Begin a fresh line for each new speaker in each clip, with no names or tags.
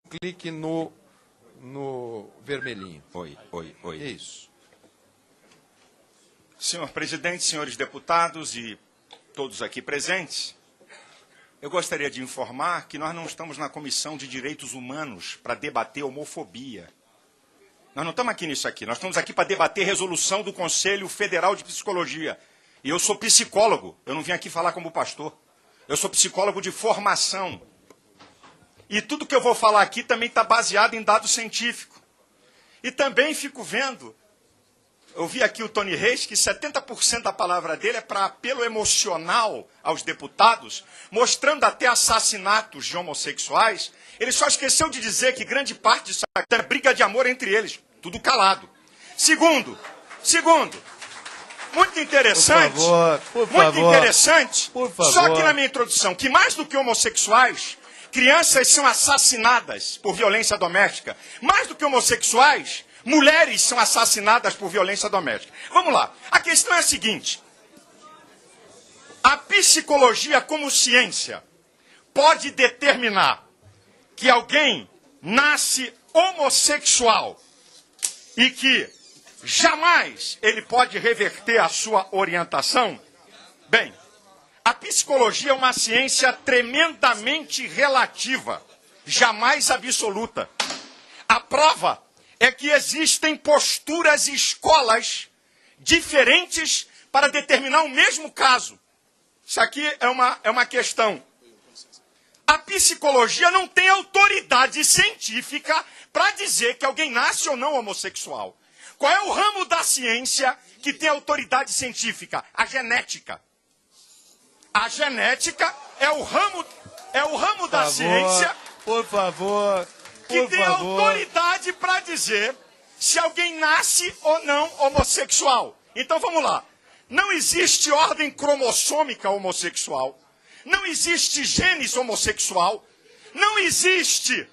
clique no vermelhinho.
Oi.
Isso.
Senhor presidente, senhores deputados e todos aqui presentes, eu gostaria de informar que nós não estamos na Comissão de Direitos Humanos para debater homofobia. Nós não estamos aqui nisso aqui. Nós estamos aqui para debater resolução do Conselho Federal de Psicologia. E eu sou psicólogo. Eu não vim aqui falar como pastor. Eu sou psicólogo de formação. E tudo que eu vou falar aqui também está baseado em dado científico. E também fico vendo, eu vi aqui o Tony Reis, que 70% da palavra dele é para apelo emocional aos deputados, mostrando até assassinatos de homossexuais. Ele só esqueceu de dizer que grande parte disso é briga de amor entre eles. Tudo calado. Segundo, muito interessante,
por favor,
interessante,
por favor.
só que na minha introdução, que mais do que homossexuais, crianças são assassinadas por violência doméstica. Mais do que homossexuais, mulheres são assassinadas por violência doméstica. Vamos lá. A questão é a seguinte. A psicologia como ciência pode determinar que alguém nasce homossexual e que jamais ele pode reverter a sua orientação? Bem, a psicologia é uma ciência tremendamente relativa, jamais absoluta. A prova é que existem posturas e escolas diferentes para determinar o mesmo caso. Isso aqui é uma questão. A psicologia não tem autoridade científica para dizer que alguém nasce ou não homossexual. Qual é o ramo da ciência que tem autoridade científica? A genética. A genética é o ramo da ciência que tem autoridade para dizer se alguém nasce ou não homossexual. Então vamos lá. Não existe ordem cromossômica homossexual. Não existe genes homossexual. Não existe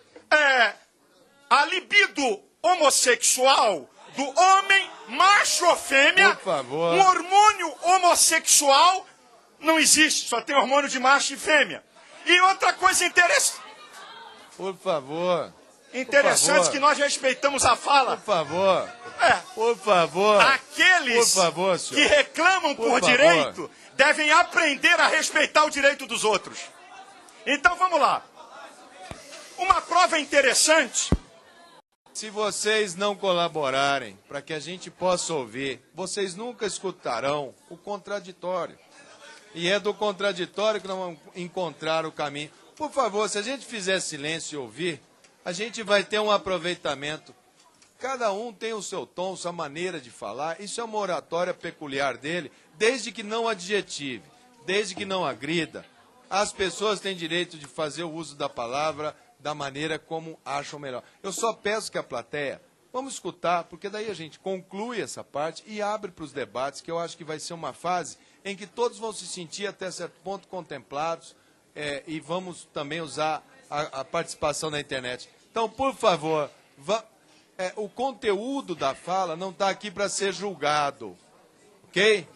a libido homossexual do homem, macho ou fêmea.
Por favor.
Um hormônio homossexual não existe, só tem hormônio de macho e fêmea. E outra coisa interessante.
Por favor.
Interessante que nós respeitamos a fala.
Por favor.
É.
Por favor.
Aqueles
por favor, senhor.
que reclamam por direito devem aprender a respeitar o direito dos outros. Então vamos lá. Uma prova interessante.
Se vocês não colaborarem para que a gente possa ouvir, vocês nunca escutarão o contraditório. E é do contraditório que nós vamos encontrar o caminho. Por favor, se a gente fizer silêncio e ouvir, a gente vai ter um aproveitamento. Cada um tem o seu tom, sua maneira de falar. Isso é uma oratória peculiar dele, desde que não adjetive, desde que não agrida. As pessoas têm direito de fazer o uso da palavra da maneira como acham melhor. Eu só peço que a plateia, vamos escutar, porque daí a gente conclui essa parte e abre para os debates, que eu acho que vai ser uma fase em que todos vão se sentir até certo ponto contemplados e vamos também usar a participação na internet. Então, por favor, o conteúdo da fala não está aqui para ser julgado, ok?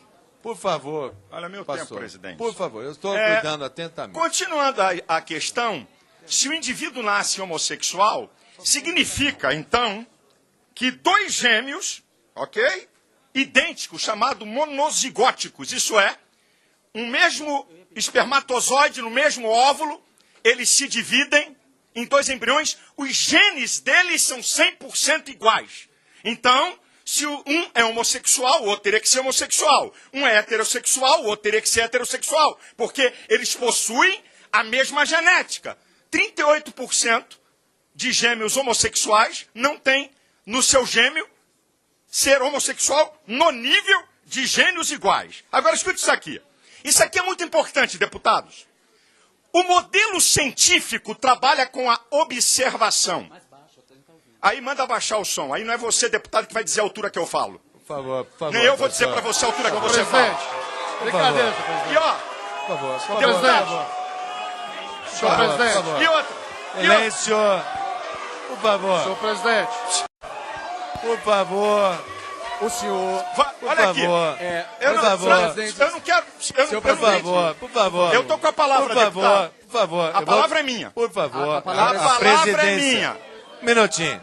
Por favor.
Olha, meu
pastor,
tempo, presidente.
Por favor, eu estou cuidando atentamente.
Continuando a questão, se o indivíduo nasce homossexual, significa, então, que dois gêmeos, ok? Idênticos, chamados monozigóticos, isso é, um mesmo espermatozoide no mesmo óvulo, eles se dividem em dois embriões, os genes deles são 100% iguais. Então, se um é homossexual, o outro teria que ser homossexual. Um é heterossexual, o outro teria que ser heterossexual, porque eles possuem a mesma genética. 38% de gêmeos homossexuais não tem no seu gêmeo ser homossexual no nível de gênios iguais. Agora, escute isso aqui. Isso aqui é muito importante, deputados. O modelo científico trabalha com a observação. Aí manda baixar o som. Aí não é você, deputado, que vai dizer a altura que eu falo.
Por favor, por favor.
Nem eu vou dizer para você a altura que você fala.
Brincadeira,
E ó,
por favor,
senhor presidente.
E outra.
Silêncio. Por favor.
Senhor presidente.
Por favor.
O senhor...
Olha aqui.
Eu não quero...
Por favor.
Por favor.
Eu tô com a palavra,
por favor,
deputado.
por Por favor.
A palavra é minha.
Por favor.
A palavra é minha.
Minutinho.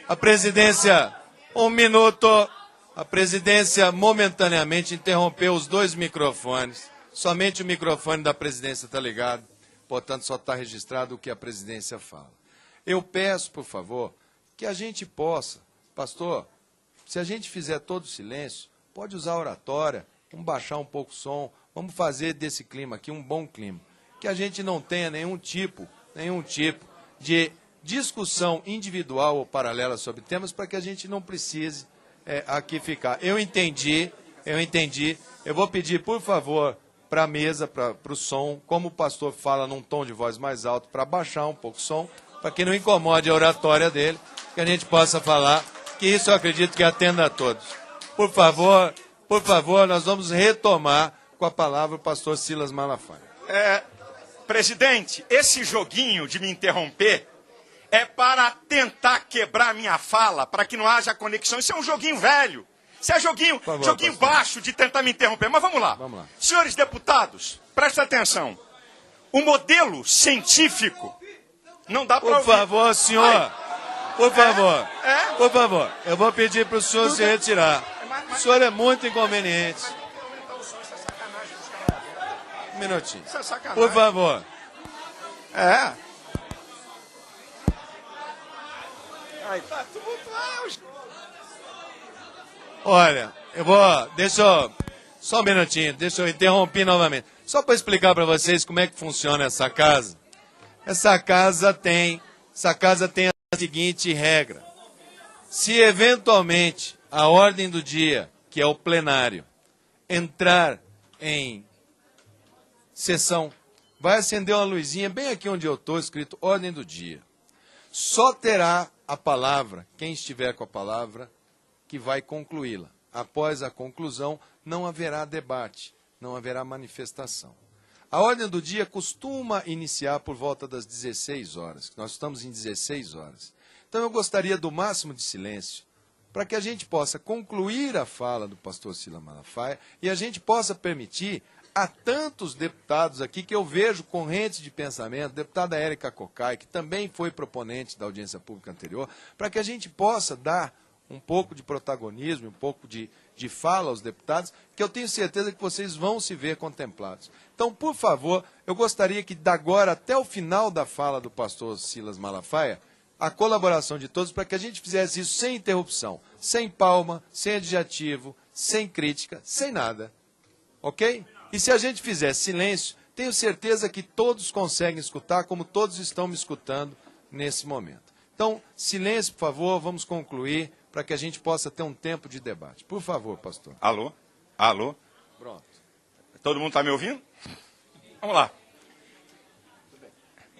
A presidência, 1 minuto. A presidência momentaneamente interrompeu os 2 microfones. Somente o microfone da presidência está ligado. Portanto, só está registrado o que a presidência fala. Eu peço, por favor, que a gente possa, pastor, se a gente fizer todo o silêncio, pode usar a oratória, vamos baixar um pouco o som, vamos fazer desse clima aqui um bom clima. Que a gente não tenha nenhum tipo de discussão individual ou paralela sobre temas para que a gente não precise aqui ficar. Eu entendi. Eu vou pedir, por favor, para a mesa, para o som, como o pastor fala num tom de voz mais alto, para baixar um pouco o som, para que não incomode a oratória dele, que a gente possa falar, que isso eu acredito que atenda a todos. Por favor, nós vamos retomar com a palavra o pastor Silas Malafaia.
Presidente, esse joguinho de me interromper é para tentar quebrar minha fala, para que não haja conexão. Isso é um joguinho velho. Isso é joguinho baixo de tentar me interromper. Mas vamos lá. Senhores deputados, prestem atenção. O modelo científico não dá para ouvir.
Por favor, senhor. Por favor. Eu vou pedir para o senhor se retirar. O senhor é muito inconveniente. Um minutinho.
Isso é sacanagem.
Por favor.
Aí tá tudo
Olha, só um minutinho, deixa eu interromper novamente. Só para explicar para vocês como é que funciona essa casa. Essa casa tem a seguinte regra. Se eventualmente a ordem do dia, que é o plenário, entrar em sessão, vai acender uma luzinha bem aqui onde eu estou, escrito ordem do dia. Só terá a palavra, quem estiver com a palavra, que vai concluí-la. Após a conclusão, não haverá debate, não haverá manifestação. A ordem do dia costuma iniciar por volta das 16 horas, nós estamos em 16 horas. Então eu gostaria do máximo de silêncio, para que a gente possa concluir a fala do pastor Silas Malafaia e a gente possa permitir a tantos deputados aqui que eu vejo correntes de pensamento, deputada Érica Cocai, que também foi proponente da audiência pública anterior, para que a gente possa dar um pouco de protagonismo, um pouco de fala aos deputados, que eu tenho certeza que vocês vão se ver contemplados. Então, por favor, eu gostaria que, da agora até o final da fala do pastor Silas Malafaia, a colaboração de todos para que a gente fizesse isso sem interrupção, sem palma, sem adjetivo, sem crítica, sem nada. Ok? E se a gente fizer silêncio, tenho certeza que todos conseguem escutar, como todos estão me escutando nesse momento. Então, silêncio, por favor, vamos concluir, para que a gente possa ter um tempo de debate. Por favor, pastor.
Alô?
Pronto.
Todo mundo está me ouvindo? Vamos lá.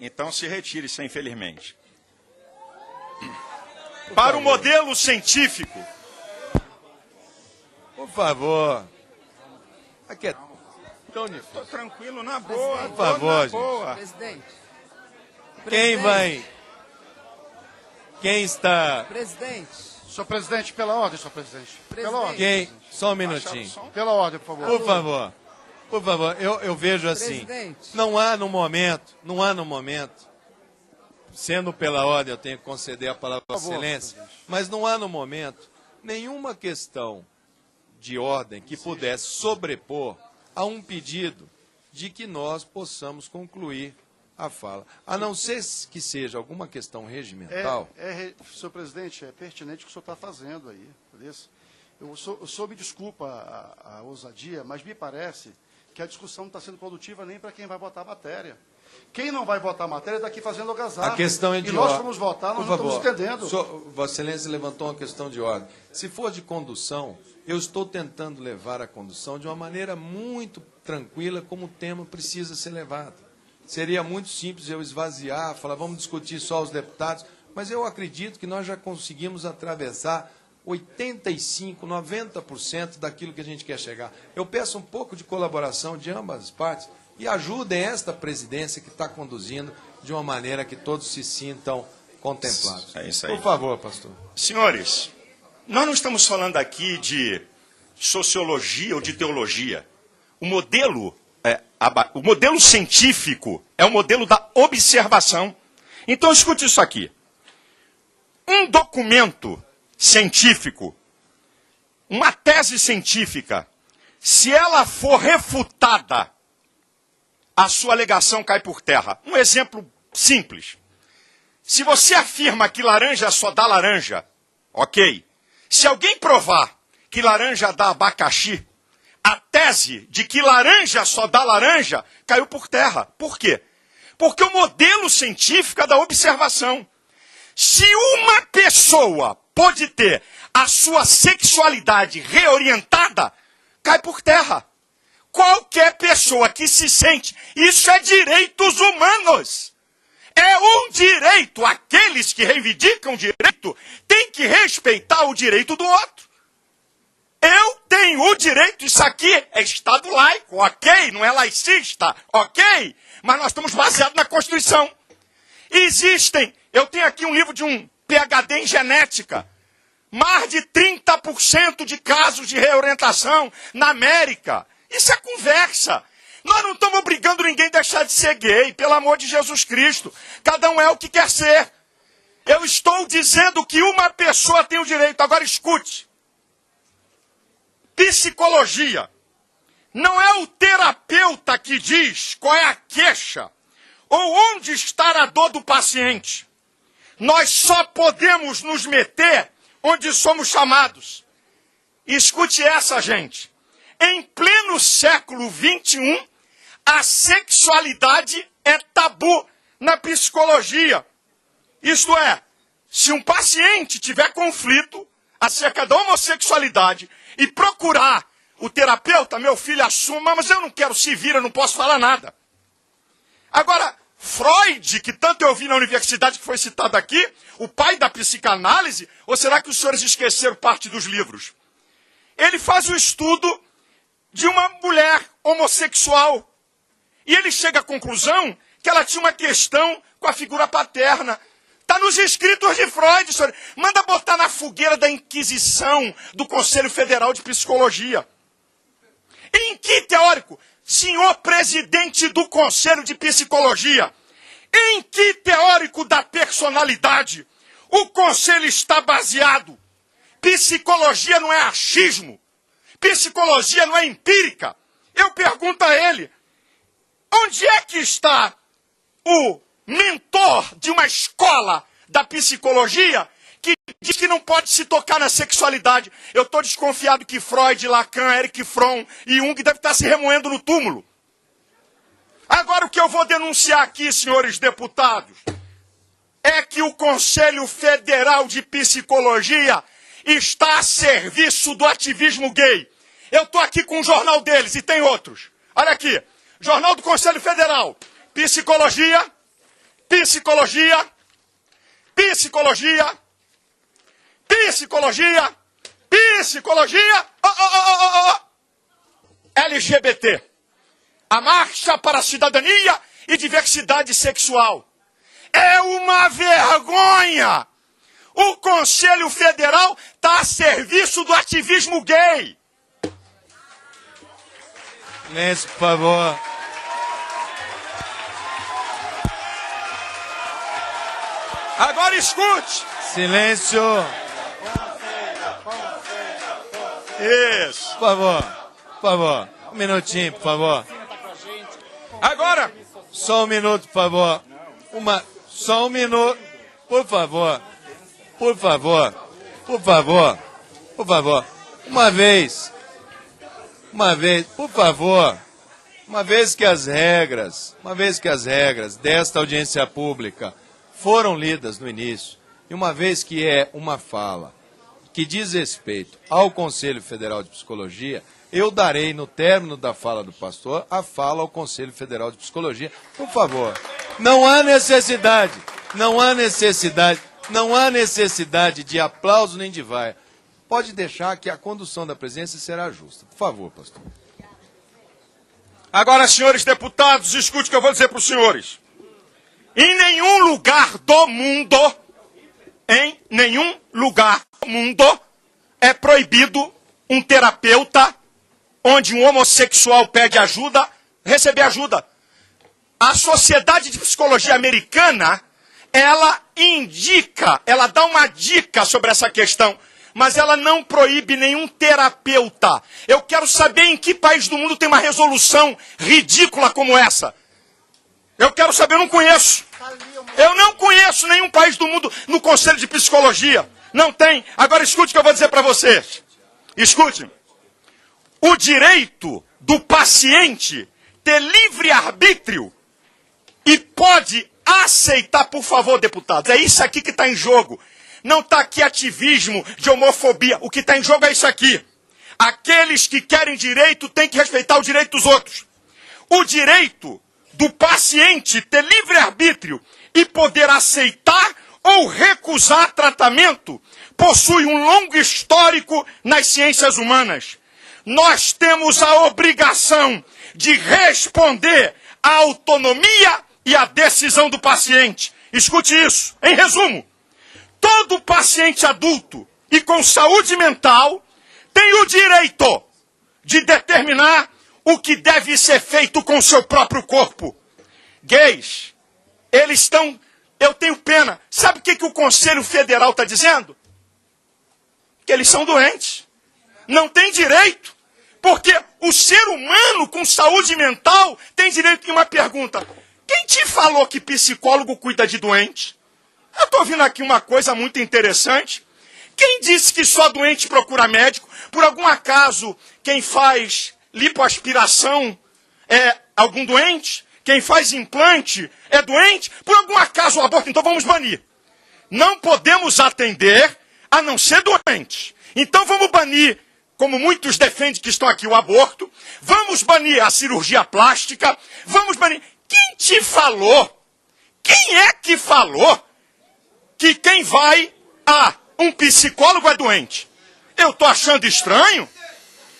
Então se retire-se, infelizmente. Para o modelo científico.
Por favor. Aqui é tão difícil.
Estou tranquilo, na boa.
Por favor, gente.
Boa.
Presidente.
Quem está...
Presidente.
Senhor presidente, pela ordem, senhor presidente. Pela ordem.
Só um minutinho.
Pela ordem, por favor.
Por favor, eu vejo assim.
Presidente.
Não há no momento, sendo pela ordem, eu tenho que conceder a palavra à excelência, mas não há no momento nenhuma questão de ordem que pudesse sobrepor a um pedido de que nós possamos concluir a fala. A não ser que seja alguma questão regimental.
Senhor presidente, é pertinente o que o senhor está fazendo aí. Por isso. O senhor me desculpa a ousadia, mas me parece que a discussão não está sendo produtiva nem para quem vai votar a matéria. Quem não vai votar a matéria está aqui fazendo algazarra.
A questão é de
ordem. E nós
ordem.
vamos votar, nós
Por
não
favor,
estamos entendendo.
Vossa Excelência levantou uma questão de ordem. Se for de condução, eu estou tentando levar a condução de uma maneira muito tranquila, como o tema precisa ser levado. Seria muito simples eu esvaziar, falar, vamos discutir só os deputados, mas eu acredito que nós já conseguimos atravessar 85%, 90% daquilo que a gente quer chegar. Eu peço um pouco de colaboração de ambas as partes e ajudem esta presidência que está conduzindo de uma maneira que todos se sintam contemplados.
É isso aí.
Por favor, pastor.
Senhores, nós não estamos falando aqui de sociologia ou de teologia. O modelo O modelo científico é o modelo da observação. Então, escute isso aqui. Um documento científico, uma tese científica, se ela for refutada, a sua alegação cai por terra. Um exemplo simples. Se você afirma que laranja só dá laranja, ok. Se alguém provar que laranja dá abacaxi, a tese de que laranja só dá laranja caiu por terra. Por quê? Porque o modelo científico é da observação. Se uma pessoa pode ter a sua sexualidade reorientada, cai por terra. Qualquer pessoa que se sente, isso é direitos humanos. É um direito. Aqueles que reivindicam direito têm que respeitar o direito do outro. Eu tenho o direito, isso aqui é Estado laico, ok? Não é laicista, ok? Mas nós estamos baseados na Constituição. Existem, eu tenho aqui um livro de um PhD em genética, mais de 30% de casos de reorientação na América. Isso é conversa. Nós não estamos obrigando ninguém a deixar de ser gay, pelo amor de Jesus Cristo. Cada um é o que quer ser. Eu estou dizendo que uma pessoa tem o direito. Agora escute. Psicologia. Não é o terapeuta que diz qual é a queixa ou onde está a dor do paciente. Nós só podemos nos meter onde somos chamados. Escute essa, gente. Em pleno século XXI, a sexualidade é tabu na psicologia. Isto é, se um paciente tiver conflito acerca da homossexualidade e procurar o terapeuta, meu filho, assuma, mas eu não quero, se vira, eu não posso falar nada. Agora, Freud, que tanto eu vi na universidade que foi citado aqui, o pai da psicanálise, ou será que os senhores esqueceram parte dos livros? Ele faz o estudo de uma mulher homossexual. E ele chega à conclusão que ela tinha uma questão com a figura paterna. Está nos escritos de Freud, senhor. Manda botar na fogueira da Inquisição do Conselho Federal de Psicologia. Em que teórico? Senhor presidente do Conselho de Psicologia, em que teórico da personalidade o Conselho está baseado? Psicologia não é achismo. Psicologia não é empírica. Eu pergunto a ele, onde é que está o mentor de uma escola da psicologia que diz que não pode se tocar na sexualidade? Eu estou desconfiado que Freud, Lacan, Erich Fromm e Jung devem estar se remoendo no túmulo. Agora o que eu vou denunciar aqui, senhores deputados, é que o Conselho Federal de Psicologia está a serviço do ativismo gay. Eu estou aqui com o jornal deles e tem outros. Olha aqui, Jornal do Conselho Federal. Psicologia, psicologia, psicologia, psicologia, psicologia, LGBT. A Marcha para a Cidadania e Diversidade Sexual. É uma vergonha! O Conselho Federal está a serviço do ativismo gay.
Silêncio, por favor.
Agora escute.
Silêncio.
Isso.
Por favor. Por favor. Um minutinho, por favor.
Agora.
Só um minuto, por favor. Só um minuto. Por favor. Por favor. Por favor. Por favor. Uma vez, por favor, uma vez que as regras desta audiência pública foram lidas no início, e uma vez que é uma fala que diz respeito ao Conselho Federal de Psicologia, eu darei, no término da fala do pastor, a fala ao Conselho Federal de Psicologia. Por favor, não há necessidade de aplauso nem de vaia. Pode deixar que a condução da presidência será justa. Por favor, pastor.
Agora, senhores deputados, escute o que eu vou dizer para os senhores. Em nenhum lugar do mundo, é proibido um terapeuta onde um homossexual pede ajuda receber ajuda. A Sociedade de Psicologia Americana, ela indica, ela dá uma dica sobre essa questão, mas ela não proíbe nenhum terapeuta. Eu quero saber em que país do mundo tem uma resolução ridícula como essa. Eu quero saber, eu não conheço. Eu não conheço nenhum país do mundo no Conselho de Psicologia. Não tem. Agora escute o que eu vou dizer para vocês. Escute. O direito do paciente ter livre arbítrio e pode aceitar, por favor, deputados, é isso aqui que está em jogo. Não está aqui ativismo de homofobia. O que está em jogo é isso aqui. Aqueles que querem direito têm que respeitar o direito dos outros. O direito do paciente ter livre-arbítrio e poder aceitar ou recusar tratamento possui um longo histórico nas ciências humanas. Nós temos a obrigação de responder à autonomia e à decisão do paciente. Escute isso. Em resumo, todo paciente adulto e com saúde mental tem o direito de determinar o que deve ser feito com seu próprio corpo. Gays, eles estão... Eu tenho pena. Sabe o que o Conselho Federal está dizendo? Que eles são doentes. Não tem direito. Porque o ser humano com saúde mental tem direito a uma pergunta. Quem te falou que psicólogo cuida de doente? Eu estou ouvindo aqui uma coisa muito interessante. Quem disse que só doente procura médico? Por algum acaso, quem faz lipoaspiração é algum doente? Quem faz implante é doente? Por algum acaso o aborto? Então vamos banir. Não podemos atender a não ser doente. Então vamos banir, como muitos defendem que estão aqui, o aborto. Vamos banir a cirurgia plástica. Vamos banir... Quem te falou? Quem é que falou que quem vai a um psicólogo é doente? Eu estou achando estranho.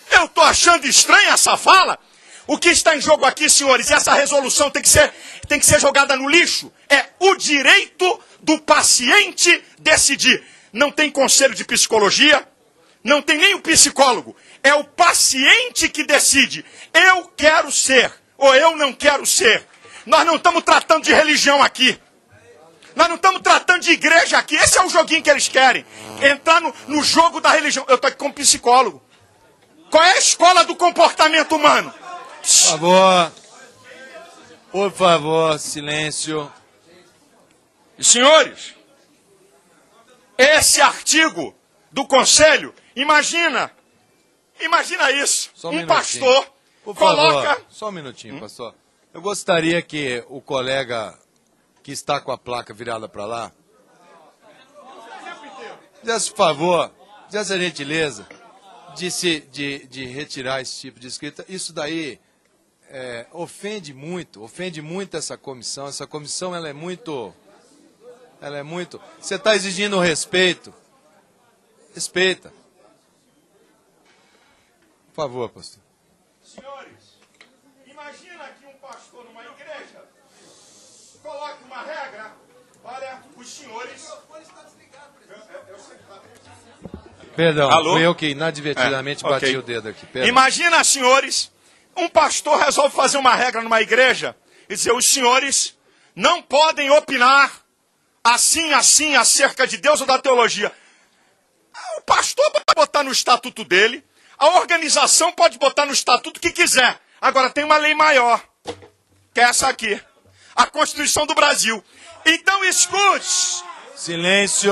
Eu estou achando estranha essa fala. O que está em jogo aqui, senhores, e essa resolução tem que ser jogada no lixo, é o direito do paciente decidir. Não tem conselho de psicologia, não tem nem o psicólogo. É o paciente que decide. Eu quero ser ou eu não quero ser. Nós não estamos tratando de religião aqui. Nós não estamos tratando de igreja aqui. Esse é o joguinho que eles querem. Entrar no jogo da religião. Eu estou aqui como psicólogo. Qual é a escola do comportamento humano?
Por favor, silêncio.
Senhores, esse artigo do Conselho, imagina isso. Um pastor
por
coloca...
Favor, só um minutinho, pastor. Eu gostaria que o colega que está com a placa virada para lá, fizesse o favor, fizesse a gentileza de retirar esse tipo de escrita. Isso daí ofende muito essa comissão. Essa comissão ela é muito... Você está exigindo respeito. Respeita. Por favor, pastor.
Senhores, imagina que um pastor numa igreja coloque uma regra. Olha, os senhores...
Perdão,
Alô?
fui eu que inadvertidamente bati
ok.
o dedo aqui. Perdão.
Imagina, senhores, um pastor resolve fazer uma regra numa igreja e dizer, os senhores não podem opinar assim acerca de Deus ou da teologia. O pastor pode botar no estatuto dele, a organização pode botar no estatuto o que quiser. Agora tem uma lei maior, que é essa aqui, a Constituição do Brasil. Então escute.
Silêncio.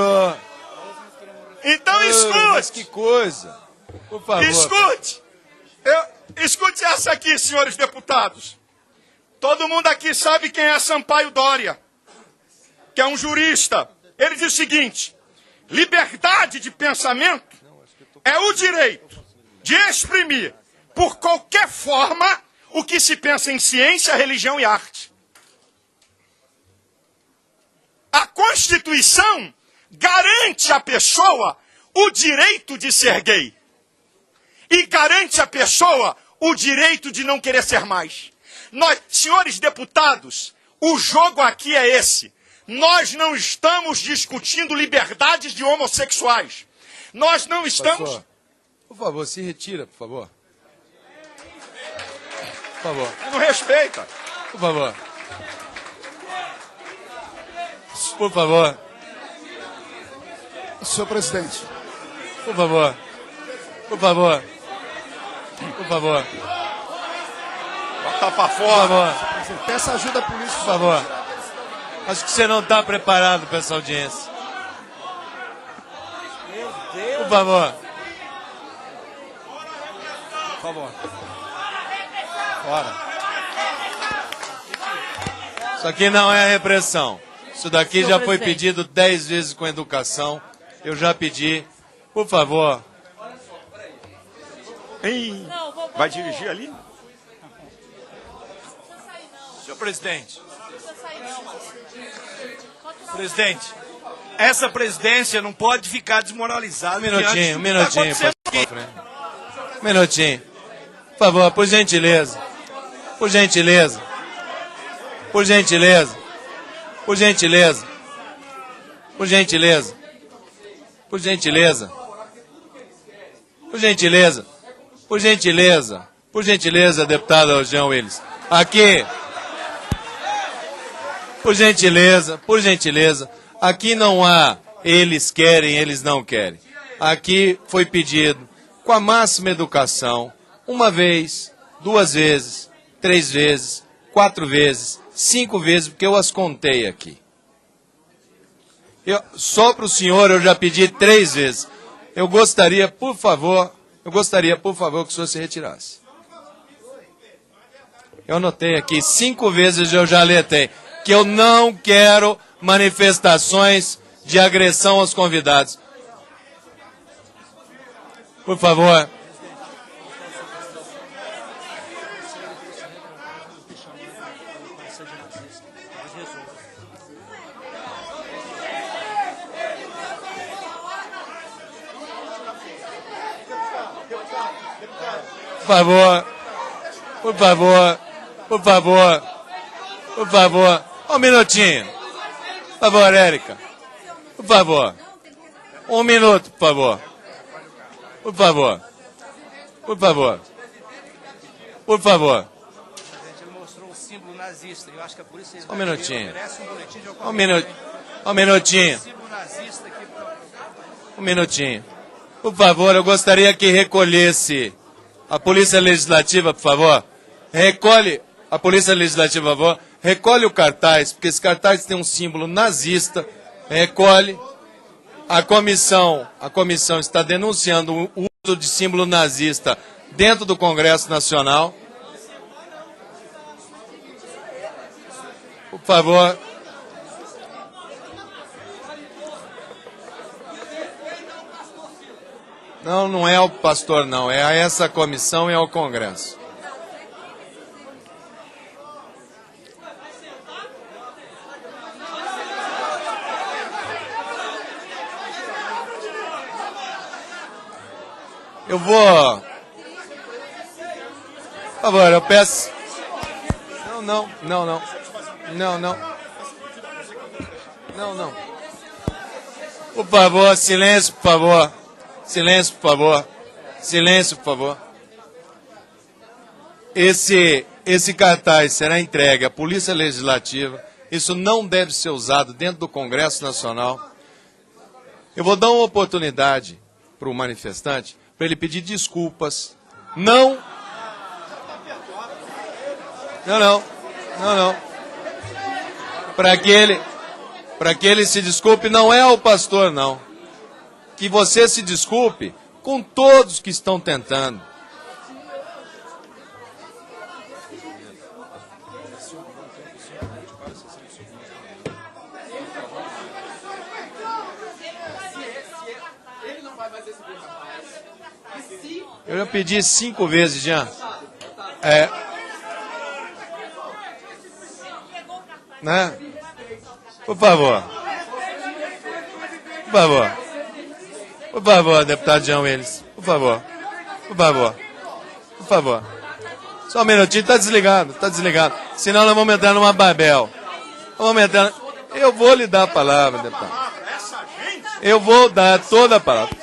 Então escute.
Mas que coisa. Por favor.
Escute. Escute essa aqui, senhores deputados. Todo mundo aqui sabe quem é Sampaio Dória, que é um jurista. Ele diz o seguinte: liberdade de pensamento é o direito de exprimir, por qualquer forma, o que se pensa em ciência, religião e arte. A Constituição garante à pessoa o direito de ser gay. E garante à pessoa o direito de não querer ser mais. Nós, senhores deputados, o jogo aqui é esse. Nós não estamos discutindo liberdades de homossexuais. Nós não estamos...
Pastor, por favor, se retira, por favor. Por favor.
Não respeita.
Por favor. Por favor.
Senhor presidente.
Por favor. Por favor. Por favor.
Bota pra
Por
fora.
favor.
Peça ajuda à polícia.
Por favor. Acho que você não está preparado para essa audiência. Por favor.
Por favor. Fora.
Isso aqui não é repressão. Isso daqui
Senhor
já foi
presidente.
pedido 10 vezes com educação. Eu já pedi. Por favor.
Ei, vai dirigir ali?
Senhor presidente. Presidente, essa presidência não pode ficar desmoralizada.
Um minutinho, um
diante do que
minutinho.
está
Por
acontecendo
favor. Um minutinho. Por favor, por gentileza. Por gentileza. Por gentileza. Por gentileza. Por gentileza. Por gentileza. Por gentileza. Por gentileza. Por gentileza, deputado Jean Willis. Aqui. Por gentileza, por gentileza. Aqui não há eles querem, eles não querem. Aqui foi pedido com a máxima educação, uma vez, 2 vezes, 3 vezes, 4 vezes, 5 vezes, porque eu as contei aqui. Só para o senhor eu já pedi 3 vezes. Eu gostaria, por favor, que o senhor se retirasse. Eu anotei aqui, 5 vezes eu já alertei que eu não quero manifestações de agressão aos convidados. Por favor. Por favor. Por favor. Por favor. Por favor. Um minutinho. Por favor, Érica. Por favor. 1 minuto, por favor. Por favor. Por favor. Por favor.
Ele mostrou um símbolo nazista. Eu acho que a polícia
Um minutinho.
merece um boletim de
Um
ocorrência.
minuto. Um minutinho.
Símbolo nazista aqui pra...
Um minutinho. Por favor, eu gostaria que recolhesse a Polícia Legislativa, por favor. Recolhe a Polícia Legislativa, por favor. Recolhe o cartaz, porque esse cartaz tem um símbolo nazista. Recolhe. A comissão está denunciando o uso de símbolo nazista dentro do Congresso Nacional. Por favor. Não, não é o pastor, não. É a essa comissão e ao Congresso. Eu vou... Por favor, eu peço... Não. Por favor, silêncio, por favor. Silêncio, por favor. Silêncio, por favor. Esse cartaz será entregue à Polícia Legislativa. Isso não deve ser usado dentro do Congresso Nacional. Eu vou dar uma oportunidade para o manifestante, para ele pedir desculpas. Não. Para que ele se desculpe, não é ao pastor, não. Que você se desculpe com todos que estão tentando. Eu já pedi 5 vezes, Jean. Né? Por favor. Por favor. Por favor, deputado Jean Willis. Por favor. Por favor. Por favor. Só um minutinho, tá desligado, tá desligado. Senão nós vamos entrar numa Babel. Vamos entrar... Eu vou lhe dar a palavra, deputado. Eu vou dar toda a palavra.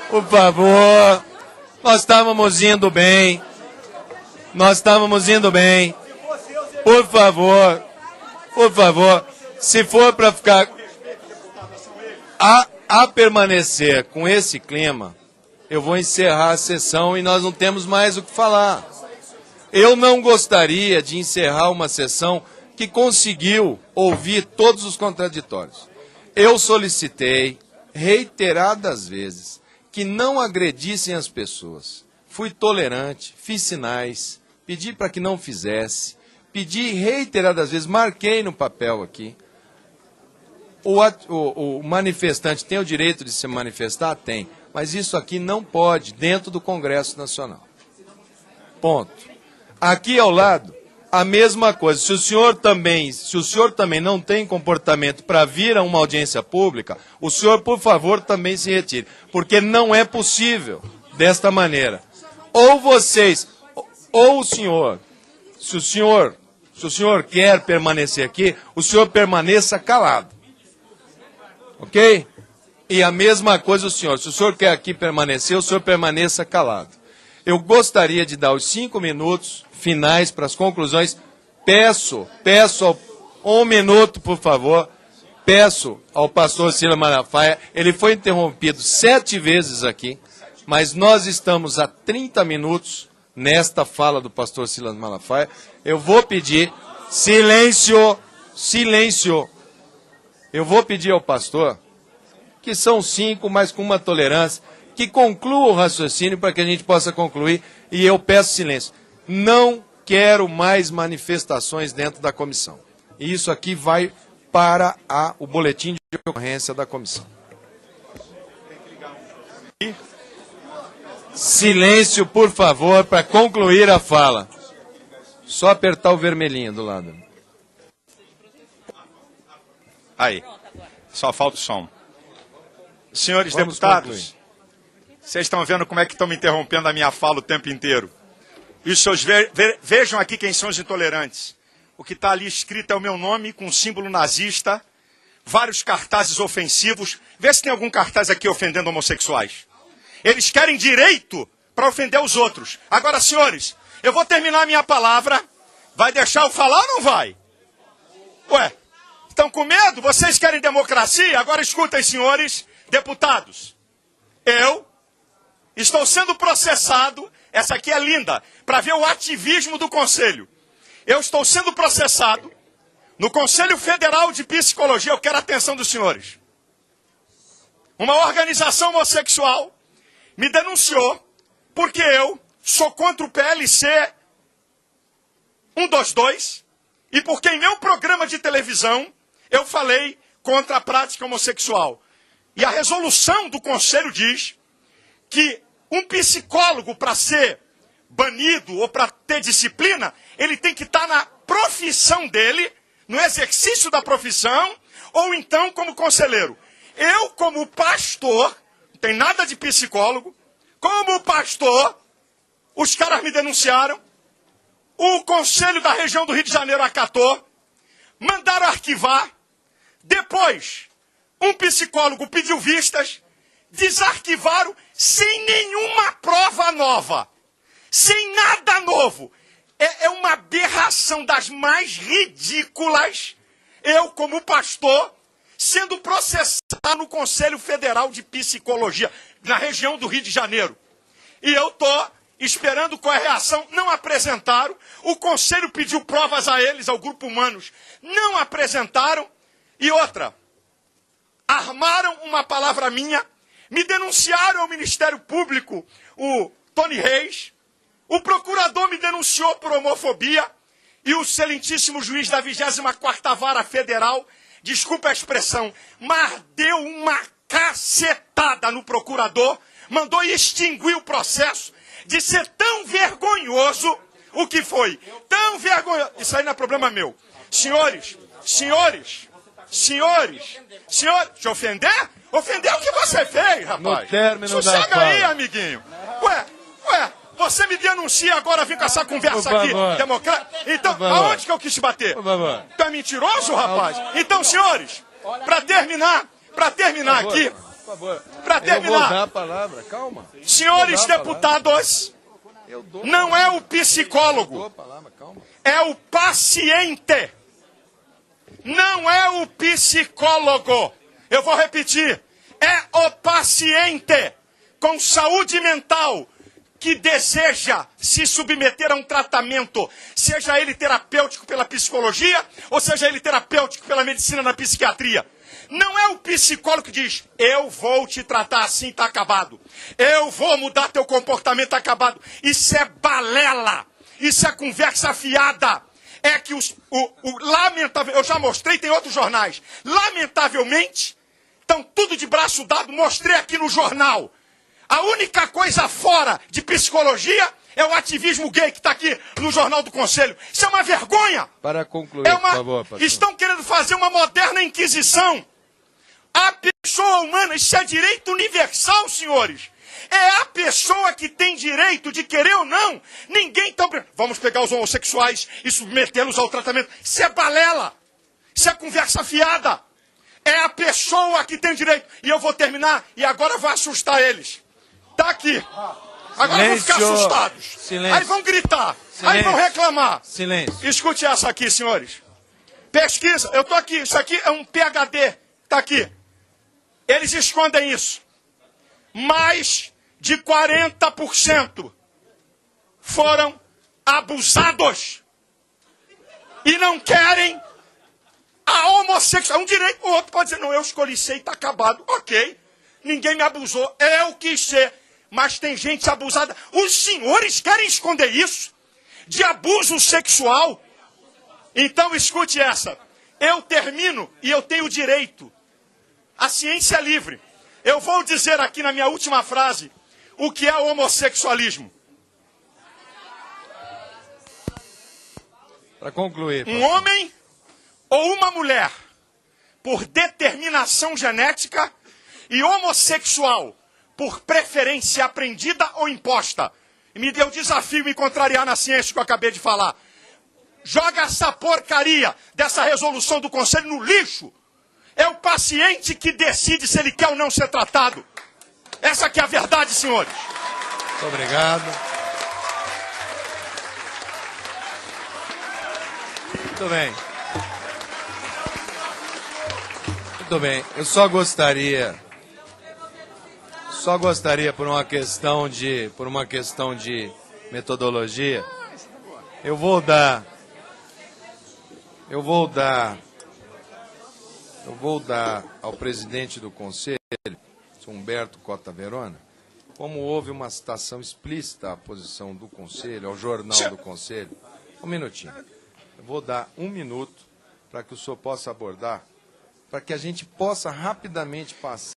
Por favor. Nós estávamos indo bem. Nós estávamos indo bem. Por favor. Por favor. Se for para ficar... A permanecer com esse clima, eu vou encerrar a sessão e nós não temos mais o que falar. Eu não gostaria de encerrar uma sessão que conseguiu ouvir todos os contraditórios. Eu solicitei reiteradas vezes que não agredissem as pessoas. Fui tolerante, fiz sinais, pedi para que não fizesse, pedi reiteradas vezes, marquei no papel aqui. O manifestante tem o direito de se manifestar? Tem. Mas isso aqui não pode, dentro do Congresso Nacional. Ponto. Aqui ao lado, a mesma coisa. Se o senhor também não tem comportamento para vir a uma audiência pública, o senhor, por favor, também se retire. Porque não é possível desta maneira. Ou vocês, ou o senhor, se o senhor quer permanecer aqui, o senhor permaneça calado. Ok? E a mesma coisa o senhor. Se o senhor quer aqui permanecer, o senhor permaneça calado. Eu gostaria de dar os 5 minutos finais para as conclusões. Peço 1 minuto, por favor. Peço ao pastor Silas Malafaia. Ele foi interrompido 7 vezes aqui, mas nós estamos há 30 minutos nesta fala do pastor Silas Malafaia. Eu vou pedir silêncio. Eu vou pedir ao pastor, que são 5, mas com uma tolerância, que conclua o raciocínio para que a gente possa concluir, e eu peço silêncio. Não quero mais manifestações dentro da comissão. E isso aqui vai para o boletim de ocorrência da comissão. Silêncio, por favor, para concluir a fala. Só apertar o vermelhinho do lado.
Aí, só falta o som. Senhores
Vamos
deputados,
concluir.
Vocês estão vendo como é que estão me interrompendo a minha fala o tempo inteiro. E os senhores vejam aqui quem são os intolerantes. O que está ali escrito é o meu nome com um símbolo nazista, vários cartazes ofensivos. Vê se tem algum cartaz aqui ofendendo homossexuais. Eles querem direito para ofender os outros. Agora, senhores, eu vou terminar a minha palavra. Vai deixar eu falar ou não vai? Ué, estão com medo? Vocês querem democracia? Agora escutem, senhores deputados. Eu estou sendo processado, essa aqui é linda, para ver o ativismo do Conselho. Eu estou sendo processado no Conselho Federal de Psicologia, eu quero a atenção dos senhores. Uma organização homossexual me denunciou porque eu sou contra o PLC 122 e porque em meu programa de televisão eu falei contra a prática homossexual. E a resolução do Conselho diz que um psicólogo, para ser banido ou para ter disciplina, ele tem que estar na profissão dele, no exercício da profissão, ou então como conselheiro. Eu, como pastor, não tem nada de psicólogo, como pastor, os caras me denunciaram, o Conselho da região do Rio de Janeiro acatou, mandaram arquivar, depois um psicólogo pediu vistas, desarquivaram sem nenhuma prova nova, sem nada novo. É uma aberração das mais ridículas. Eu, como pastor, sendo processado no Conselho Federal de Psicologia, na região do Rio de Janeiro. E eu estou esperando qual é a reação. Não apresentaram. O Conselho pediu provas a eles, ao Grupo Humanos. Não apresentaram. E outra, armaram uma palavra minha, me denunciaram ao Ministério Público, o Tony Reis, o procurador me denunciou por homofobia e o excelentíssimo juiz da 24ª Vara Federal, desculpa a expressão, mas deu uma cacetada no procurador, mandou extinguir o processo de ser tão vergonhoso o que foi. Tão vergonhoso. Isso aí não é problema meu. Senhores, te ofender? Ofender o que você fez, rapaz.
No término
Sossega
da fala.
aí, amiguinho. Ué, você me denuncia agora, vem com essa conversa aqui, democrata. Então, aonde que eu quis te bater? Tu é mentiroso, rapaz? Então, senhores, para terminar aqui,
Por favor.
Para
Eu vou
terminar,
dar a palavra, calma.
senhores
Vou dar a
deputados,
Eu dou a
não
palavra.
é o
Eu dou
psicólogo,
a palavra, calma.
é o paciente. Não é o psicólogo. Eu vou repetir. É o paciente com saúde mental que deseja se submeter a um tratamento, seja ele terapêutico pela psicologia, ou seja ele terapêutico pela medicina na psiquiatria. Não é o psicólogo que diz, eu vou te tratar assim, tá acabado. Eu vou mudar teu comportamento, tá acabado. Isso é balela. Isso é conversa fiada. É que lamentável, eu já mostrei, tem outros jornais. Lamentavelmente, estão tudo de braço dado, mostrei aqui no jornal. A única coisa fora de psicologia é o ativismo gay que está aqui no Jornal do Conselho. Isso é uma vergonha.
Para concluir,
por
favor, pastor.
Estão querendo fazer uma moderna inquisição. A pessoa humana, isso é direito universal, senhores. É a pessoa que tem direito de querer ou não. Ninguém está... Vamos pegar os homossexuais e submetê-los ao tratamento. Isso é balela. Isso é conversa fiada. É a pessoa que tem direito. E eu vou terminar e agora vou assustar eles. Tá aqui. Agora vão ficar assustados.
Silêncio.
Aí vão gritar.
Silêncio.
Aí vão reclamar.
Silêncio.
Escute essa aqui, senhores. Pesquisa. Eu tô aqui. Isso aqui é um PhD. Tá aqui. Eles escondem isso. Mais de 40% foram abusados. E não querem a homossexual. Um direito, o outro pode dizer, não, eu escolhi ser e está acabado. Ok. Ninguém me abusou. Eu quis ser. Mas tem gente abusada. Os senhores querem esconder isso? De abuso sexual? Então escute essa. Eu termino e eu tenho direito. A ciência é livre. Eu vou dizer aqui na minha última frase o que é o homossexualismo.
Para concluir.
Um homem ou uma mulher, por determinação genética, e homossexual, por preferência aprendida ou imposta. E me deu o desafio de me contrariar na ciência que eu acabei de falar. Joga essa porcaria dessa resolução do Conselho no lixo. É o paciente que decide se ele quer ou não ser tratado. Essa que é a verdade, senhores.
Muito obrigado. Muito bem. Muito bem. Eu só gostaria por uma questão de metodologia, eu vou dar ao presidente do Conselho, Humberto Cota Verona, como houve uma citação explícita à posição do Conselho, ao jornal do Conselho. Um minutinho. Eu vou dar 1 minuto para que o senhor possa abordar, para que a gente possa rapidamente passar